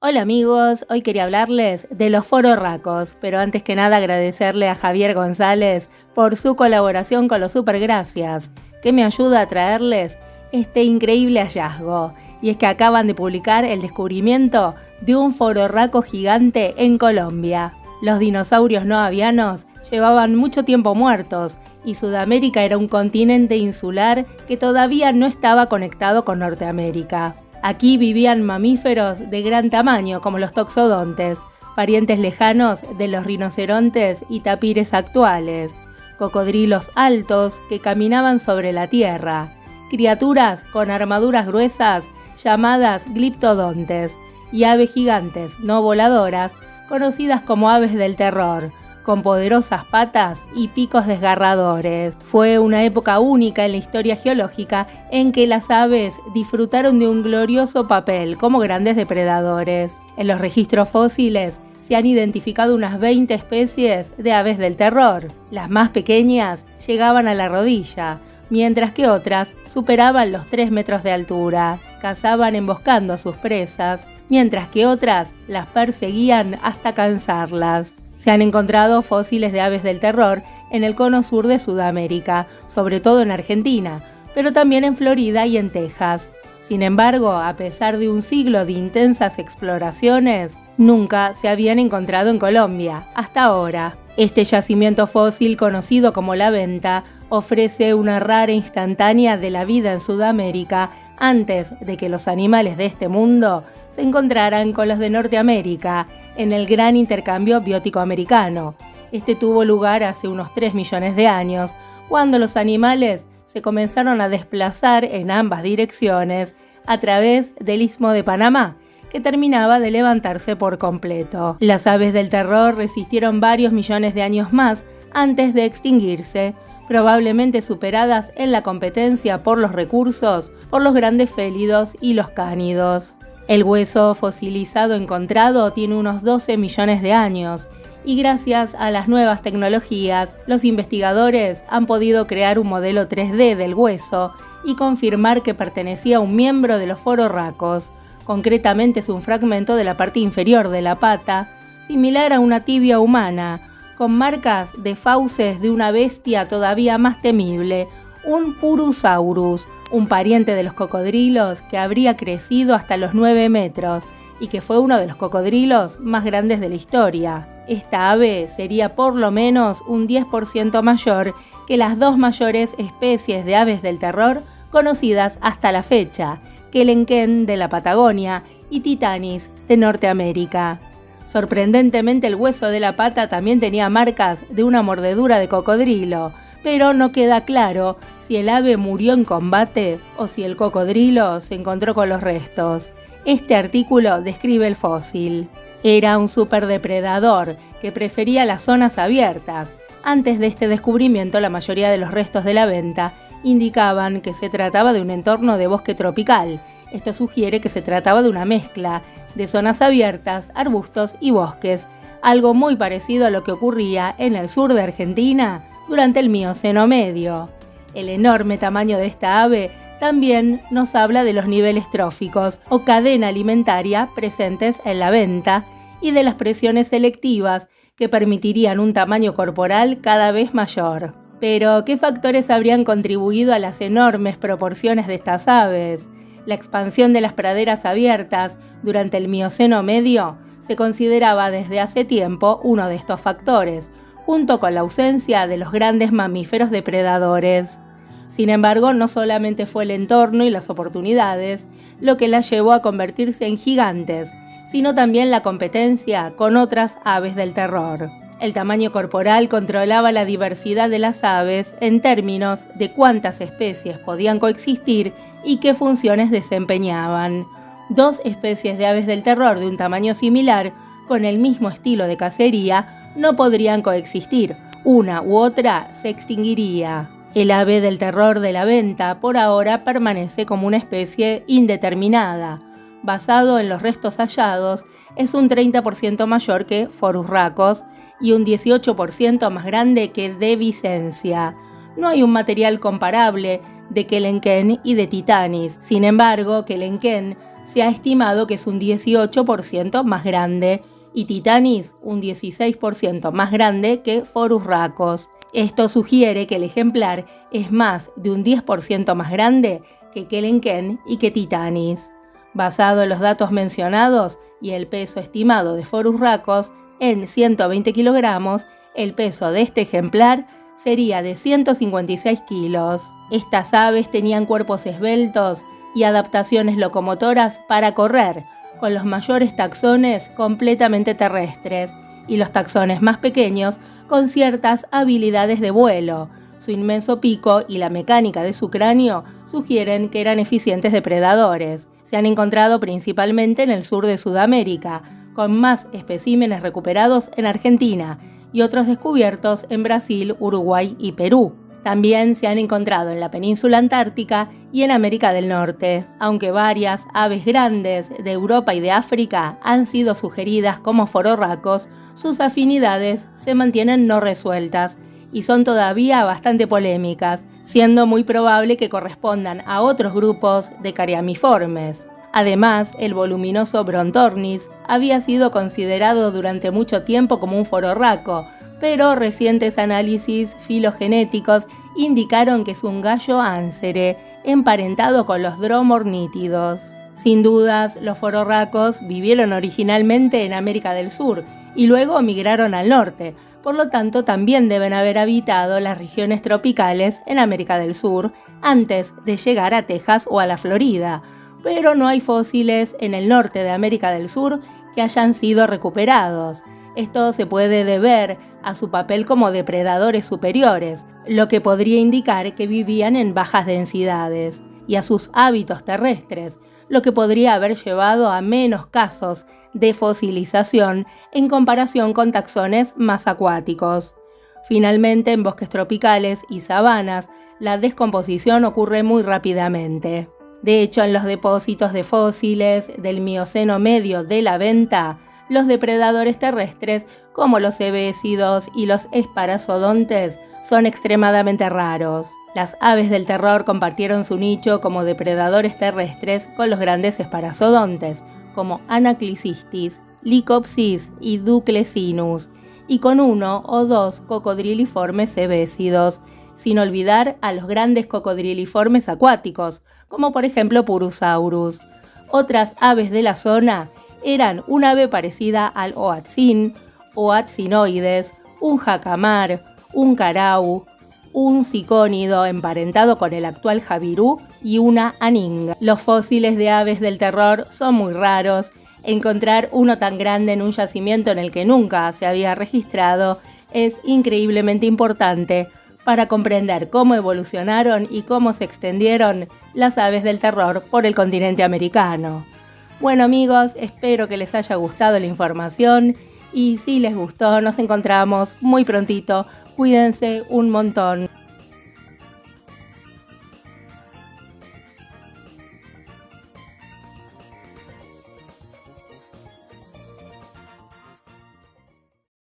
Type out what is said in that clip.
Hola amigos, hoy quería hablarles de los fororracos, pero antes que nada agradecerle a Javier González por su colaboración con los Supergracias, que me ayuda a traerles este increíble hallazgo. Y es que acaban de publicar el descubrimiento de un fororraco gigante en Colombia. Los dinosaurios no avianos llevaban mucho tiempo muertos y Sudamérica era un continente insular que todavía no estaba conectado con Norteamérica. Aquí vivían mamíferos de gran tamaño como los toxodontes, parientes lejanos de los rinocerontes y tapires actuales, cocodrilos altos que caminaban sobre la tierra, criaturas con armaduras gruesas llamadas gliptodontes y aves gigantes no voladoras conocidas como aves del terror, con poderosas patas y picos desgarradores. Fue una época única en la historia geológica en que las aves disfrutaron de un glorioso papel como grandes depredadores. En los registros fósiles se han identificado unas 20 especies de aves del terror. Las más pequeñas llegaban a la rodilla, mientras que otras superaban los 3 metros de altura. Cazaban emboscando a sus presas, mientras que otras las perseguían hasta cansarlas. Se han encontrado fósiles de aves del terror en el cono sur de Sudamérica, sobre todo en Argentina, pero también en Florida y en Texas. Sin embargo, a pesar de un siglo de intensas exploraciones, nunca se habían encontrado en Colombia, hasta ahora. Este yacimiento fósil, conocido como La Venta, ofrece una rara instantánea de la vida en Sudamérica antes de que los animales de este mundo se encontraran con los de Norteamérica en el gran intercambio biótico americano. Este tuvo lugar hace unos 3 millones de años, cuando los animales se comenzaron a desplazar en ambas direcciones a través del Istmo de Panamá, que terminaba de levantarse por completo. Las aves del terror resistieron varios millones de años más antes de extinguirse, probablemente superadas en la competencia por los recursos por los grandes félidos y los cánidos. El hueso fosilizado encontrado tiene unos 12 millones de años y gracias a las nuevas tecnologías, los investigadores han podido crear un modelo 3D del hueso y confirmar que pertenecía a un miembro de los fororracos. Concretamente es un fragmento de la parte inferior de la pata, similar a una tibia humana, con marcas de fauces de una bestia todavía más temible, un Purusaurus, un pariente de los cocodrilos que habría crecido hasta los 9 metros y que fue uno de los cocodrilos más grandes de la historia. Esta ave sería por lo menos un 10% mayor que las dos mayores especies de aves del terror conocidas hasta la fecha, Kelenken de la Patagonia y Titanis de Norteamérica. Sorprendentemente, el hueso de la pata también tenía marcas de una mordedura de cocodrilo, pero no queda claro si el ave murió en combate o si el cocodrilo se encontró con los restos. Este artículo describe el fósil. Era un superdepredador que prefería las zonas abiertas. Antes de este descubrimiento, la mayoría de los restos de La Venta indicaban que se trataba de un entorno de bosque tropical. Esto sugiere que se trataba de una mezcla de zonas abiertas, arbustos y bosques, algo muy parecido a lo que ocurría en el sur de Argentina durante el Mioceno medio. El enorme tamaño de esta ave también nos habla de los niveles tróficos o cadena alimentaria presentes en La Venta y de las presiones selectivas que permitirían un tamaño corporal cada vez mayor. Pero, ¿qué factores habrían contribuido a las enormes proporciones de estas aves? La expansión de las praderas abiertas durante el Mioceno medio se consideraba desde hace tiempo uno de estos factores, junto con la ausencia de los grandes mamíferos depredadores. Sin embargo, no solamente fue el entorno y las oportunidades lo que las llevó a convertirse en gigantes, sino también la competencia con otras aves del terror. El tamaño corporal controlaba la diversidad de las aves en términos de cuántas especies podían coexistir y qué funciones desempeñaban. 2 especies de aves del terror de un tamaño similar, con el mismo estilo de cacería, no podrían coexistir. Una u otra se extinguiría. El ave del terror de La Venta por ahora permanece como una especie indeterminada. Basado en los restos hallados, es un 30% mayor que Forurracos y un 18% más grande que Devicencia. No hay un material comparable de Kelenken y de Titanis. Sin embargo, Kelenken se ha estimado que es un 18% más grande y Titanis un 16% más grande que Forus racos. Esto sugiere que el ejemplar es más de un 10% más grande que Kelenken y que Titanis. Basado en los datos mencionados y el peso estimado de Forus racos en 120 kilogramos, el peso de este ejemplar sería de 156 kilos. Estas aves tenían cuerpos esbeltos y adaptaciones locomotoras para correr, con los mayores taxones completamente terrestres y los taxones más pequeños con ciertas habilidades de vuelo. Su inmenso pico y la mecánica de su cráneo sugieren que eran eficientes depredadores. Se han encontrado principalmente en el sur de Sudamérica, con más especímenes recuperados en Argentina y otros descubiertos en Brasil, Uruguay y Perú. También se han encontrado en la península antártica y en América del Norte, aunque varias aves grandes de Europa y de África han sido sugeridas como fororracos, sus afinidades se mantienen no resueltas y son todavía bastante polémicas, siendo muy probable que correspondan a otros grupos de cariamiformes. Además, el voluminoso Brontornis había sido considerado durante mucho tiempo como un fororraco, pero recientes análisis filogenéticos indicaron que es un gallo áncere, emparentado con los dromornítidos. Sin dudas, los fororracos vivieron originalmente en América del Sur y luego migraron al norte, por lo tanto también deben haber habitado las regiones tropicales en América del Sur antes de llegar a Texas o a la Florida, pero no hay fósiles en el norte de América del Sur que hayan sido recuperados. Esto se puede deber a su papel como depredadores superiores, lo que podría indicar que vivían en bajas densidades, y a sus hábitos terrestres, lo que podría haber llevado a menos casos de fosilización en comparación con taxones más acuáticos. Finalmente, en bosques tropicales y sabanas, la descomposición ocurre muy rápidamente. De hecho, en los depósitos de fósiles del Mioceno medio de la Venta, los depredadores terrestres, como los ebésidos y los esparasodontes, son extremadamente raros. Las aves del terror compartieron su nicho como depredadores terrestres con los grandes esparasodontes, como Anaclycistis, Licopsis y Duclesinus, y con uno o dos cocodriliformes ebésidos, sin olvidar a los grandes cocodriliformes acuáticos, como por ejemplo Purusaurus. Otras aves de la zona eran un ave parecida al Hoatzin, Hoatzinoides, un jacamar, un carau, un cicónido emparentado con el actual javirú y una aninga. Los fósiles de aves del terror son muy raros. Encontrar uno tan grande en un yacimiento en el que nunca se había registrado es increíblemente importante para comprender cómo evolucionaron y cómo se extendieron las aves del terror por el continente americano. Bueno amigos, espero que les haya gustado la información y si les gustó nos encontramos muy prontito. Cuídense un montón.